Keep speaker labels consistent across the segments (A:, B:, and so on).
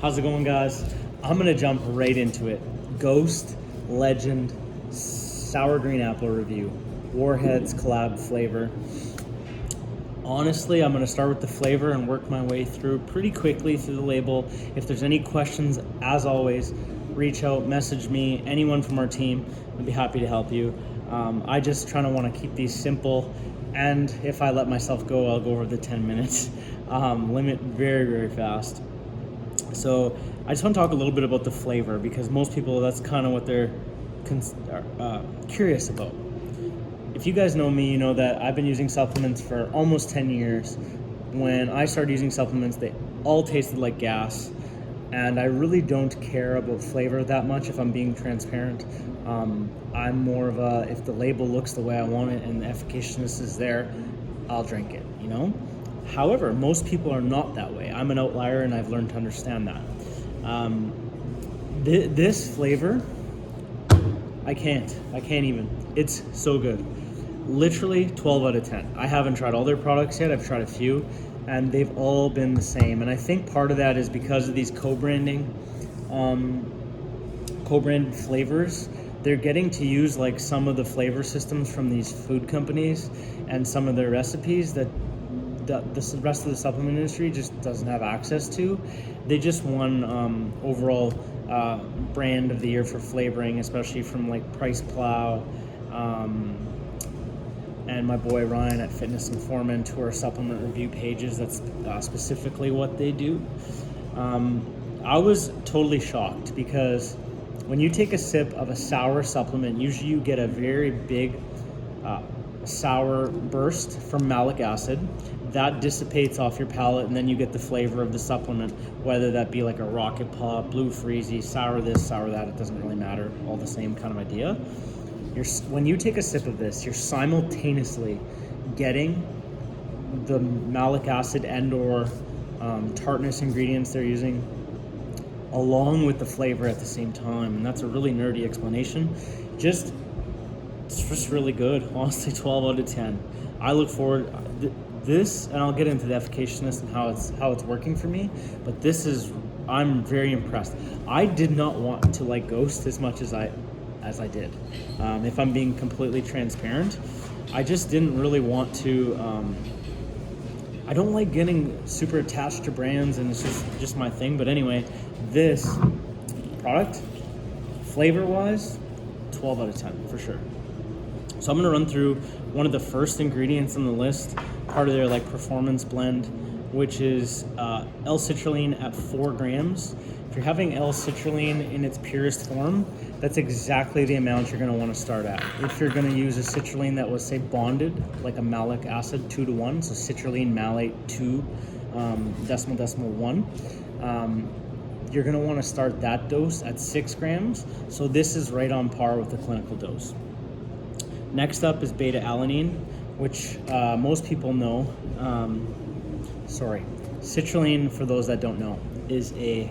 A: How's it going, guys? I'm gonna jump right into it. Ghost, Legend, Sour Green Apple review, Warheads collab flavor. Honestly, I'm gonna start with the flavor and work my way through pretty quickly through the label. If there's any questions, as always, reach out, message me, anyone from our team. I'd be happy to help you. I just trying to want to keep these simple, and if I let myself go, I'll go over the 10 minutes limit very fast. So I just want to talk a little bit about the flavor, because most people, that's kind of what they're curious about. If you guys know me, you know that I've been using supplements for almost 10 years. When I started using supplements, they all tasted like gas, and I really don't care about flavor that much, if I'm being transparent. I'm more of a, if the label looks the way I want it and the efficaciousness is there, I'll drink it, you know? However, most people are not that way. I'm an outlier, and I've learned to understand that. This flavor, I can't even. It's so good. Literally 12 out of 10. I haven't tried all their products yet. I've tried a few, and they've all been the same. And I think part of that is because of these co-branded flavors. They're getting to use like some of the flavor systems from these food companies and some of their recipes that the rest of the supplement industry just doesn't have access to. They just won overall brand of the year for flavoring, especially from like Price Plow and my boy Ryan at Fitness Informant, who are supplement review pages. That's specifically what they do. I was totally shocked, because when you take a sip of a sour supplement, usually you get a very big sour burst from malic acid. That dissipates off your palate, and then you get the flavor of the supplement, whether that be like a Rocket Pop, Blue Freezy, sour this, sour that, it doesn't really matter, all the same kind of idea. When you take a sip of this, you're simultaneously getting the malic acid and or tartness ingredients they're using along with the flavor at the same time, and that's a really nerdy explanation. It's just really good. Honestly, 12 out of 10. I look forward this, and I'll get into the efficaciousness and how it's working for me, but I'm very impressed. I did not want to like Ghost as much as I did. If I'm being completely transparent, I just didn't really want to. I don't like getting super attached to brands, and it's just my thing. But anyway, this product, flavor-wise, 12 out of 10 for sure. So I'm gonna run through one of the first ingredients on the list, part of their like performance blend, which is L-Citrulline at 4 grams. If you're having L-Citrulline in its purest form, that's exactly the amount you're going to want to start at. If you're going to use a citrulline that was, say, bonded, like a malic acid 2:1, so citrulline malate 2 decimal 1, you're going to want to start that dose at 6 grams. So this is right on par with the clinical dose. Next up is beta alanine, which most people know. Citrulline, for those that don't know, is a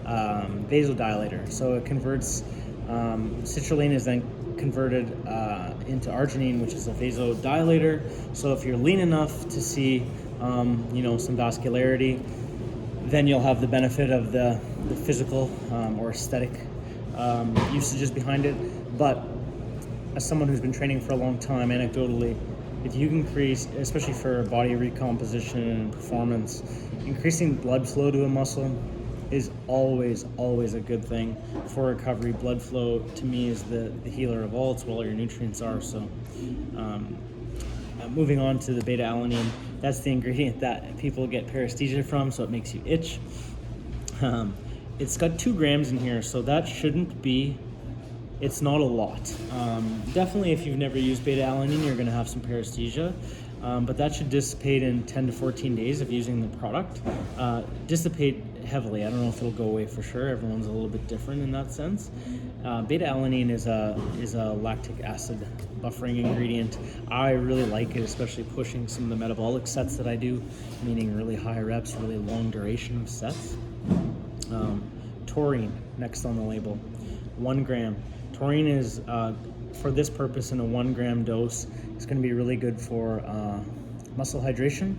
A: vasodilator. So it converts, citrulline is then converted into arginine, which is a vasodilator. So if you're lean enough to see, some vascularity, then you'll have the benefit of the physical or aesthetic usages behind it. But as someone who's been training for a long time, anecdotally, if you increase, especially for body recomposition and performance, increasing blood flow to a muscle is always a good thing for recovery. Blood flow, to me, is the healer of all. It's where all your nutrients are. So moving on to the beta alanine, that's the ingredient that people get paresthesia from, so it makes you itch. It's got 2 grams in here, so that shouldn't be, it's not a lot. Definitely if you've never used beta alanine, you're gonna have some paresthesia, but that should dissipate in 10 to 14 days of using the product. Dissipate heavily. I don't know if it'll go away for sure. Everyone's a little bit different in that sense. Beta alanine is a lactic acid buffering ingredient. I really like it, especially pushing some of the metabolic sets that I do, meaning really high reps, really long duration of sets. Taurine, next on the label, 1 gram. Taurine is, for this purpose, in a 1 gram dose, it's going to be really good for muscle hydration,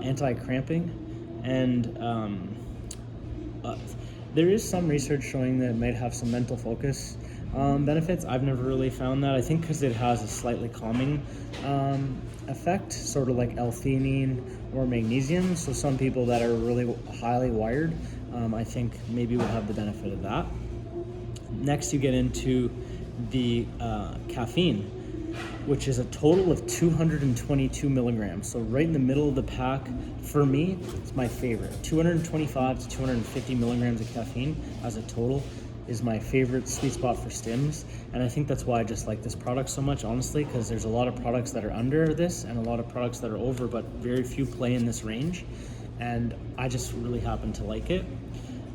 A: anti-cramping, and There is some research showing that it might have some mental focus benefits. I've never really found that. I think because it has a slightly calming effect, sort of like L-Theanine or magnesium. So some people that are really highly wired, I think maybe will have the benefit of that. Next, you get into the caffeine, which is a total of 222 milligrams. So right in the middle of the pack. For me, it's my favorite. 225 to 250 milligrams of caffeine as a total is my favorite sweet spot for stims. And I think that's why I just like this product so much, honestly, because there's a lot of products that are under this and a lot of products that are over, but very few play in this range. And I just really happen to like it.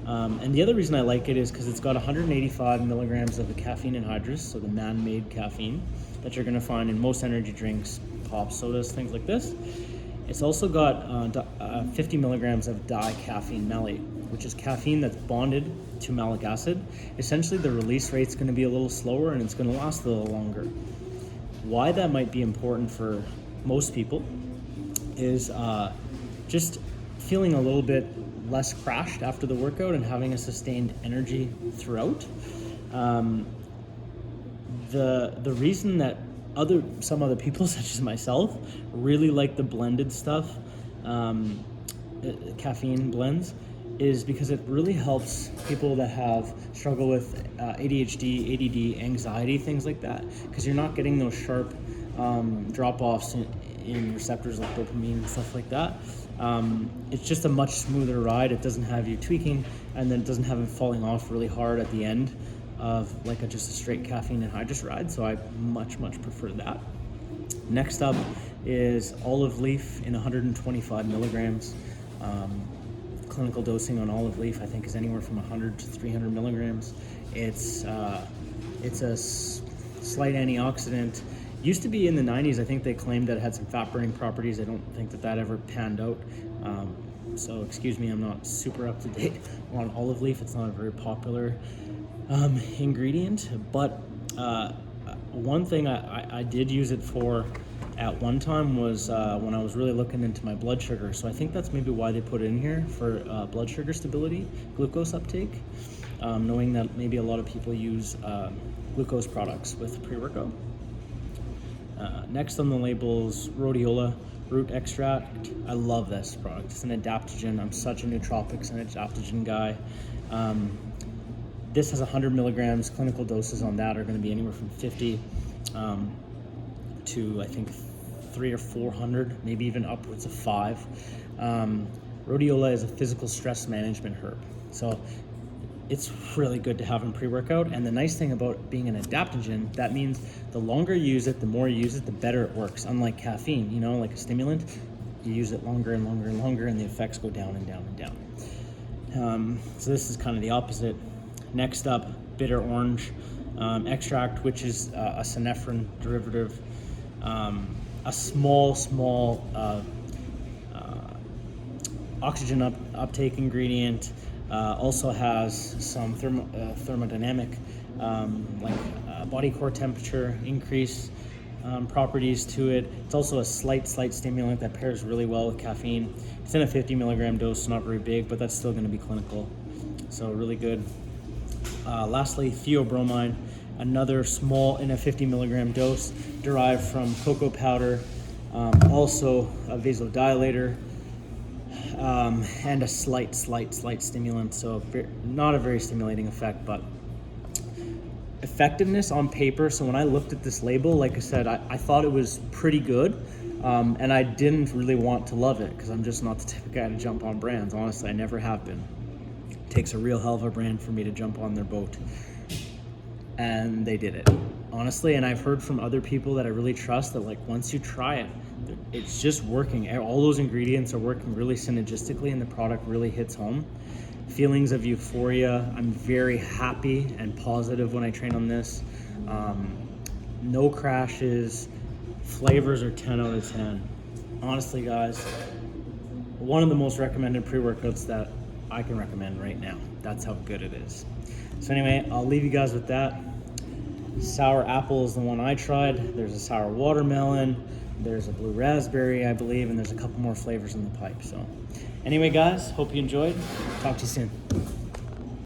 A: And the other reason I like it is because it's got 185 milligrams of the caffeine anhydrous, so the man-made caffeine that you're going to find in most energy drinks, pop, sodas, things like this. It's also got 50 milligrams of dicaffeine malate, which is caffeine that's bonded to malic acid. Essentially, the release rate's going to be a little slower and it's going to last a little longer. Why that might be important for most people is just feeling a little bit less crashed after the workout and having a sustained energy throughout. The reason that some other people, such as myself, really like the blended stuff, caffeine blends, is because it really helps people that struggle with ADHD, ADD, anxiety, things like that, because you're not getting those sharp drop-offs in receptors like dopamine and stuff like that. It's just a much smoother ride. It doesn't have you tweaking, and then it doesn't have it falling off really hard at the end of like just a straight caffeine anhydrous ride. So I much prefer that. Next up is olive leaf in 125 milligrams. Clinical dosing on olive leaf I think is anywhere from 100 to 300 milligrams. It's a slight antioxidant. Used to be in the 90s. I think they claimed that it had some fat burning properties. I don't think that ever panned out. So excuse me, I'm not super up to date on olive leaf. It's not a very popular ingredient, but one thing I did use it for at one time was when I was really looking into my blood sugar. So I think that's maybe why they put it in here, for blood sugar stability, glucose uptake, knowing that maybe a lot of people use glucose products with pre-workout. Next on the label is Rhodiola root extract. I love this product. It's an adaptogen. I'm such a nootropics and adaptogen guy. This has 100 milligrams. Clinical doses on that are going to be anywhere from 50 to I think 300 or 400, maybe even upwards of 5. Rhodiola is a physical stress management herb, so it's really good to have in pre-workout. And the nice thing about being an adaptogen, that means the longer you use it, the more you use it, the better it works. Unlike caffeine, like a stimulant, you use it longer and longer and longer, and the effects go down and down and down. So this is kind of the opposite. Next up, bitter orange extract, which is a synephrine derivative, a small oxygen uptake ingredient. Also has some thermodynamic, body core temperature increase properties to it. It's also a slight stimulant that pairs really well with caffeine. It's in a 50 milligram dose, not very big, but that's still going to be clinical. So really good. Lastly, Theobromine, another small in a 50 milligram dose, derived from cocoa powder, also a vasodilator, and a slight stimulant. So not a very stimulating effect, but effectiveness on paper. So when I looked at this label, like I said, I thought it was pretty good, and I didn't really want to love it because I'm just not the type of guy to jump on brands. Honestly, I never have been. It takes a real hell of a brand for me to jump on their boat, and they did it, honestly. And I've heard from other people that I really trust that once you try it, it's just working. All those ingredients are working really synergistically, and the product really hits home. Feelings of euphoria. I'm very happy and positive when I train on this. No crashes. Flavors are 10 out of 10. Honestly, guys, one of the most recommended pre-workouts that I can recommend right now. That's how good it is. So anyway, I'll leave you guys with that. Sour apple is the one I tried. There's a sour watermelon. There's a blue raspberry, I believe, and there's a couple more flavors in the pipe. So anyway, guys, hope you enjoyed. Talk to you soon.